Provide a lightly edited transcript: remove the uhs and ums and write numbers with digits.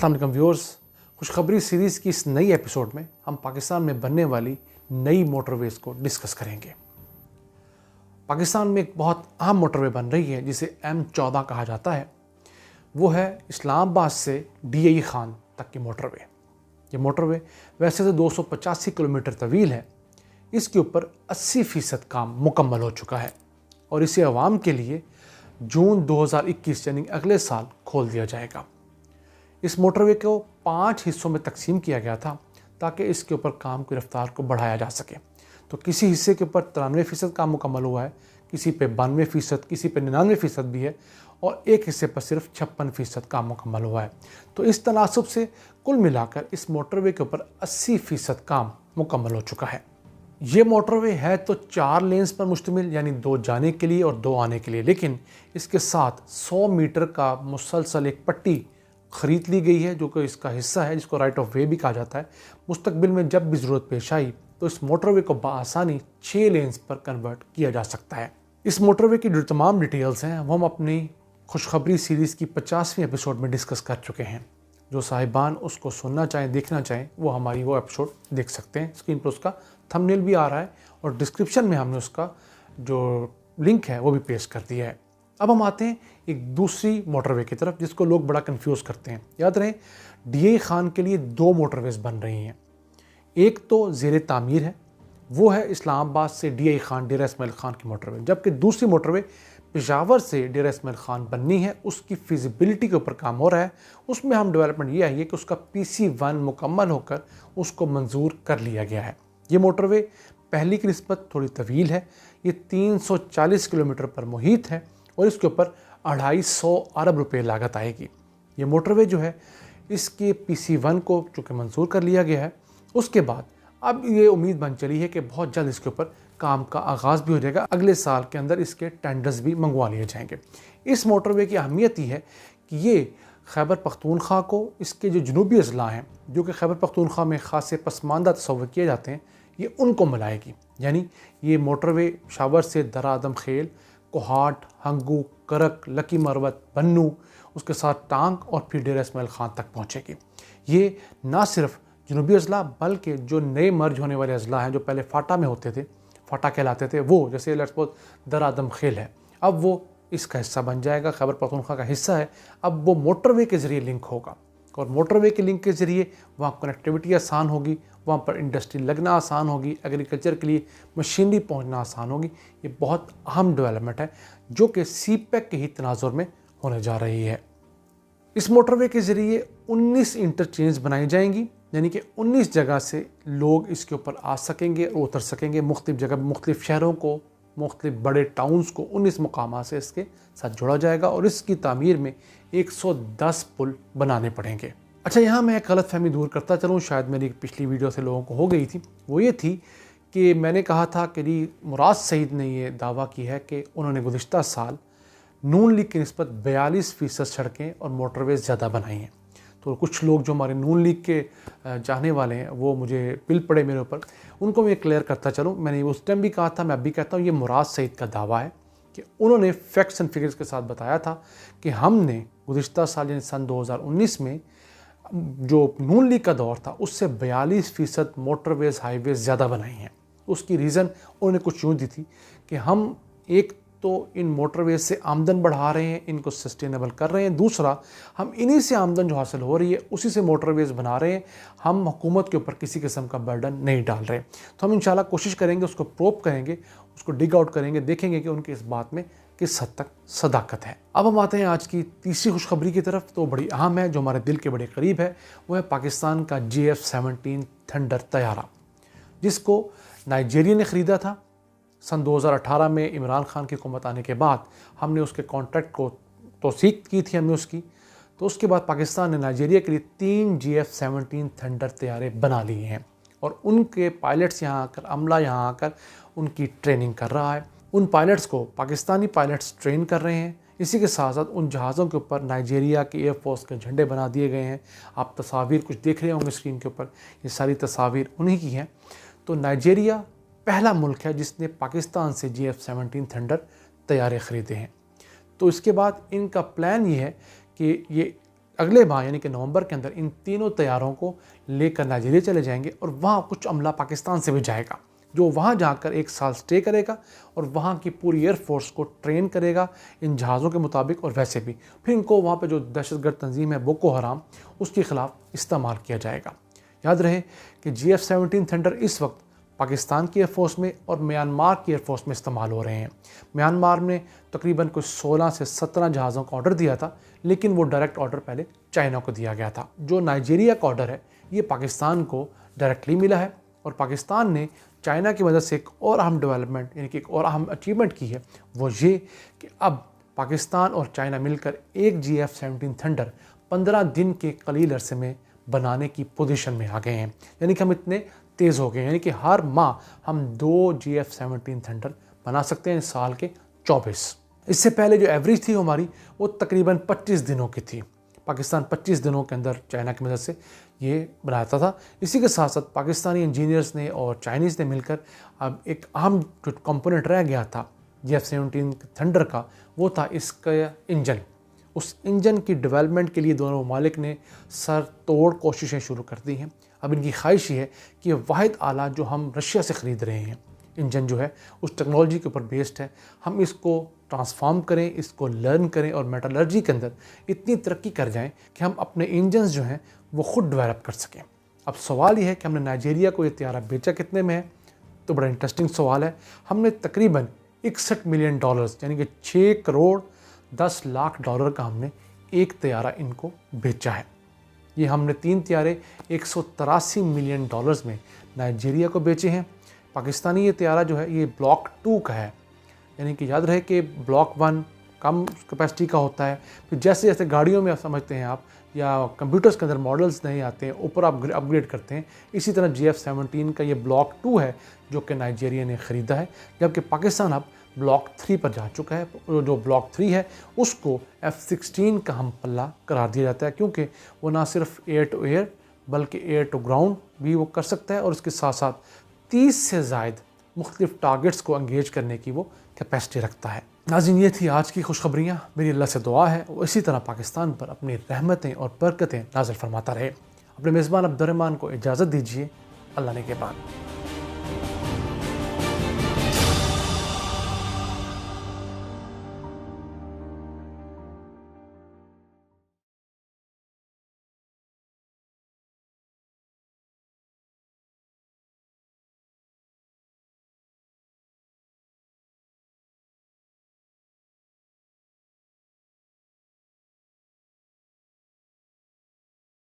अस्सलाम वालेकुम व्यूअर्स, खुशखबरी सीरीज़ की इस नई एपिसोड में हम पाकिस्तान में बनने वाली नई मोटरवेज़ को डिस्कस करेंगे। पाकिस्तान में एक बहुत अहम मोटरवे बन रही है जिसे M14 कहा जाता है। वो है इस्लामाबाद से DAE खान तक की मोटरवे। ये मोटरवे वैसे तो 285 किलोमीटर तवील है। इसके ऊपर 80% काम मुकम्मल हो चुका है और इसे आवाम के लिए जून 2021 यानी अगले साल खोल दिया जाएगा। इस मोटरवे को 5 हिस्सों में तकसीम किया गया था ताकि इसके ऊपर काम की रफ्तार को बढ़ाया जा सके। तो किसी हिस्से के ऊपर 93% काम मुकम्मल हुआ है, किसी पे 92%, किसी पे 99% भी है और एक हिस्से पर सिर्फ 56% काम मुकम्मल हुआ है। तो इस तनासब से कुल मिलाकर इस मोटरवे के ऊपर 80% काम मुकम्मल हो चुका है। ये मोटरवे है तो 4 लेन्स पर मुश्तमिल, यानी 2 जाने के लिए और 2 आने के लिए, लेकिन इसके साथ 100 मीटर का मुसलसल एक पट्टी ख़रीद ली गई है जो कि इसका हिस्सा है, जिसको राइट ऑफ वे भी कहा जाता है। मुस्तकबिल में जब भी ज़रूरत पेश आई तो इस मोटरवे को बआसानी 6 लेन्स पर कन्वर्ट किया जा सकता है। इस मोटरवे की जो तमाम डिटेल्स हैं वो हम अपनी खुशखबरी सीरीज़ की 50वीं एपिसोड में डिस्कस कर चुके हैं। जो साहिबान उसको सुनना चाहें, देखना चाहें, वो हमारी वो एपिसोड देख सकते हैं। स्क्रीन पर उसका थंबनेल भी आ रहा है और डिस्क्रिप्शन में हमने उसका जो लिंक है वो भी पेश कर दिया है। अब हम आते हैं एक दूसरी मोटरवे की तरफ जिसको लोग बड़ा कंफ्यूज करते हैं। याद रहे, DAE खान के लिए 2 मोटरवेज बन रही हैं। एक तो ज़ेरे तामीर है, वो है इस्लामाबाद से DAE खान डेरा इस्माइल खान की मोटरवे, जबकि दूसरी मोटरवे पेशावर से डेरा इस्माइल खान बननी है। उसकी फिजिबिलिटी के ऊपर काम हो रहा है। उसमें हम डेवलपमेंट ये आई है कि उसका PC1 मुकम्मल होकर उसको मंजूर कर लिया गया है। ये मोटरवे पहली की निस्बत थोड़ी तवील है। ये 340 किलोमीटर पर मुहित है और इसके ऊपर 250 अरब रुपए लागत आएगी। ये मोटरवे जो है इसके PC1 को चूँकि मंजूर कर लिया गया है, उसके बाद अब ये उम्मीद बन चली है कि बहुत जल्द इसके ऊपर काम का आगाज़ भी हो जाएगा। अगले साल के अंदर इसके टेंडर्स भी मंगवा लिए जाएंगे। इस मोटरवे की अहमियत ये है कि ये खैबर पख्तूनख्वा को, इसके जो जनूबी अजला हैं जो कि खैबर पख्तूनख्वा में ख़ास पसमानदा तस्वर किए जाते हैं, ये उनको मिलाएगी। यानी ये मोटरवे शावर से दरा आदम खेल, कोहाट, हंगू, करक, लकी मरवत, बन्नू, उसके साथ टांग और फिर डेरा इस्माइल खान तक पहुँचेगी। ये ना सिर्फ जनूबी अजला बल्कि जो नए मर्ज होने वाले अजला हैं जो पहले फाटा में होते थे, फाटा कहलाते थे, वो जैसे लेट्स सपोज दरा आदम खेल है, अब वो इसका हिस्सा बन जाएगा, खैबर पख्तूनख्वा का हिस्सा है। अब वो मोटरवे के ज़रिए लिंक होगा और मोटरवे के लिंक के ज़रिए वहाँ कनेक्टिविटी आसान होगी, वहाँ पर इंडस्ट्री लगना आसान होगी, एग्रीकल्चर के लिए मशीनरी पहुँचना आसान होगी। ये बहुत अहम डेवलपमेंट है जो कि CPEC के ही तनाजुर में होने जा रही है। इस मोटरवे के ज़रिए 19 इंटरचेंज बनाई जाएंगी, यानी कि 19 जगह से लोग इसके ऊपर आ सकेंगे और उतर सकेंगे। मुख्तलिफ जगह, मुख्तलिफ शहरों को, मुख्तलिफ बड़े टाउन्स को 19 मुकाम से इसके साथ जोड़ा जाएगा और इसकी तामीर में 110 पुल बनाने पड़ेंगे। अच्छा, यहाँ मैं एक गलतफहमी दूर करता चलूँ, शायद मेरी पिछली वीडियो से लोगों को हो गई थी। वो ये थी कि मैंने कहा था कि मुराद सईद ने ये दावा की है कि उन्होंने गुज़िश्ता साल नून लीग की निस्बत 42% सड़कें और मोटरवेज ज़्यादा बनाई हैं। तो कुछ लोग जो हमारे नून लीग के चाहने वाले हैं वो मुझे पिल पड़े मेरे ऊपर, उनको मैं क्लियर करता चलूँ। मैंने उस टाइम भी कहा था, मैं अब भी कहता हूँ, ये मुराद सईद का दावा है कि उन्होंने फैक्ट्स एंड फिगर्स के साथ बताया था कि हमने गुज़िश्ता साल यानी सन 2019 में जो नून लीग का दौर था उससे 42% मोटरवेज हाईवेज ज़्यादा बनाई हैं। उसकी रीज़न उन्होंने कुछ यूँ दी थी कि हम एक तो इन मोटरवेज से आमदन बढ़ा रहे हैं, इनको सस्टेनेबल कर रहे हैं, दूसरा हम इन्हीं से आमदन जो हासिल हो रही है उसी से मोटरवेज बना रहे हैं, हम हुकूमत के ऊपर किसी किस्म का बर्डन नहीं डाल रहे। तो हम इंशाल्लाह कोशिश करेंगे, उसको प्रोब करेंगे, उसको डिग आउट करेंगे, देखेंगे कि उनकी इस बात में किस हद तक सदाकत है। अब हम आते हैं आज की तीसरी खुशखबरी की तरफ, तो बड़ी अहम है, जो हमारे दिल के बड़े करीब है। वो है पाकिस्तान का JF-17 थंडर तैयारा, जिसको नाइजीरिया ने ख़रीदा था सन 2018 में। इमरान खान की हुकूमत आने के बाद हमने उसके कॉन्ट्रैक्ट को तौसीक की थी हमने उसकी। तो उसके बाद पाकिस्तान ने नाइजीरिया के लिए 3 JF-17 थंडर तैयारे बना लिए हैं और उनके पायलट्स यहाँ आकर, अमला यहाँ आकर उनकी ट्रेनिंग कर रहा है। उन पायलट्स को पाकिस्तानी पायलट्स ट्रेन कर रहे हैं। इसी के साथ साथ उन जहाज़ों के ऊपर नाइजीरिया की एयरफोर्स के झंडे बना दिए गए हैं। आप तस्वीर कुछ देख रहे होंगे स्क्रीन के ऊपर, ये सारी तस्वीर उन्हीं की हैं। तो नाइजीरिया पहला मुल्क है जिसने पाकिस्तान से JF-17 थंडर तैयारे ख़रीदे हैं। तो इसके बाद इनका प्लान ये है कि ये अगले माह यानी कि नवंबर के अंदर इन तीनों तैयारों को लेकर नाइजीरिया चले जाएंगे और वहाँ कुछ अमला पाकिस्तान से भी जाएगा, जो वहाँ जाकर 1 साल स्टे करेगा और वहाँ की पूरी एयरफोर्स को ट्रेन करेगा इन जहाज़ों के मुताबिक। और वैसे भी फिर इनको वहाँ पे जो दहशतगर्द तंजीम है बोको हराम, उसके ख़िलाफ़ इस्तेमाल किया जाएगा। याद रहे कि GF-17 थंडर इस वक्त पाकिस्तान की एयरफोर्स में और म्यांमार की एयरफोर्स में इस्तेमाल हो रहे हैं। म्यांमार ने तकरीबन कुछ 16 से 17 जहाज़ों का ऑर्डर दिया था, लेकिन वो डायरेक्ट ऑर्डर पहले चाइना को दिया गया था। जो नाइजीरिया का ऑर्डर है ये पाकिस्तान को डायरेक्टली मिला है और पाकिस्तान ने चाइना की मदद से एक और अहम डेवलपमेंट यानी कि एक और अहम अचीवमेंट की है, वो ये कि अब पाकिस्तान और चाइना मिलकर एक GF-17 थंडर 15 दिन के कलील अरसे में बनाने की पोजीशन में आ गए हैं। यानी कि हम इतने तेज़ हो गए, यानी कि हर माह हम 2 GF-17 थंडर बना सकते हैं साल के 24। इससे पहले जो एवरेज थी हमारी वो तकरीबन 25 दिनों की थी। पाकिस्तान 25 दिनों के अंदर चाइना की मदद से ये बनाता था। इसी के साथ साथ पाकिस्तानी इंजीनियर्स ने और चाइनीज़ ने मिलकर अब एक अहम जो कंपोनेंट रह गया था GF-17 थंडर का, वो था इसका इंजन। उस इंजन की डेवलपमेंट के लिए दोनों ममालिक ने सर तोड़ कोशिशें शुरू कर दी हैं। अब इनकी ख्वाहिश ये है कि ये वाहिद आला जो हम रशिया से ख़रीद रहे हैं, इंजन जो है उस टेक्नोलॉजी के ऊपर बेस्ड है, हम इसको ट्रांसफॉर्म करें, इसको लर्न करें और मेटलर्जी के अंदर इतनी तरक्की कर जाएं कि हम अपने इंजन्स जो हैं वो ख़ुद डेवलप कर सकें। अब सवाल ये है कि हमने नाइजीरिया को ये तैयारा बेचा कितने में है, तो बड़ा इंटरेस्टिंग सवाल है। हमने तकरीबन $61 मिलियन यानी कि 6 करोड़ 10 लाख डॉलर का हमने एक तैयारा इनको बेचा है। ये हमने 3 तैयारे $183 मिलियन में नाइजीरिया को बेचे हैं। पाकिस्तानी ये तैयारा जो है ये ब्लॉक 2 का है, यानी कि याद रहे कि ब्लॉक 1 कम कैपेसिटी का होता है। फिर जैसे जैसे गाड़ियों में समझते हैं आप या कंप्यूटर्स के अंदर मॉडल्स नहीं आते हैं, ऊपर आप अपग्रेड करते हैं, इसी तरह GF-17 का ये ब्लॉक 2 है जो कि नाइजीरिया ने ख़रीदा है, जबकि पाकिस्तान अब ब्लॉक 3 पर जा चुका है। जो ब्लॉक 3 है उसको F-16 का हम पल्ला करार दिया जाता है, क्योंकि वो ना सिर्फ एयर टू एयर बल्कि एयर टू ग्राउंड भी वो कर सकता है और उसके साथ साथ 30 से ज़ायद मुख्तलिफ टारगेट्स को एंगेज करने की वो कैपेसिटी रखता है। नाज़रीन, ये थी आज की खुशखबरियाँ। मेरी अल्लाह से दुआ है वो इसी तरह पाकिस्तान पर अपनी रहमतें और बरकतें नाज़िल फरमाता रहे। अपने मेज़बान अब्दुर्रहमान को इजाज़त दीजिए। अल्लाह ने के बाद।